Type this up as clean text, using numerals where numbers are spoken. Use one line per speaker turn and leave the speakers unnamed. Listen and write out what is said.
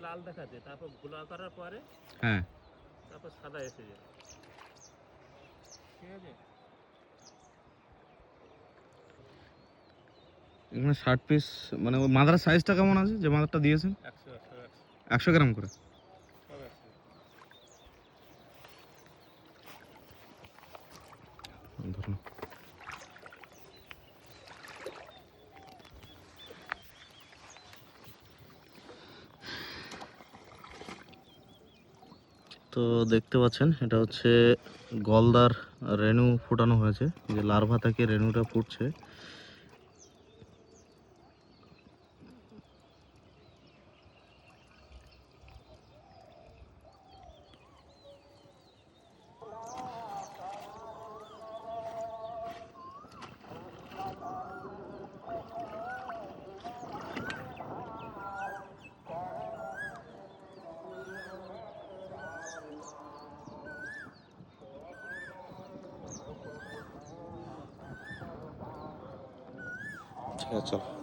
লাল দেখাচ্ছে, তারপর গোলা করার পরে
হ্যাঁ
তারপর সাদা এসে যায়। ঠিক আছে,
এখানে 60 পিস, মানে ওই মাদার সাইজটা কেমন আছে যে মাদারটা দিয়েছেন?
100 100
100 গ্রাম করে।
সব 100।
ধরুন, তো দেখতে পাচ্ছেন এটা হচ্ছে গলদার রেনু ফোটানো হয়েছে, যে লার্ভা থেকে রেনুটা ফুটছে। ঠিক আছে, চলো।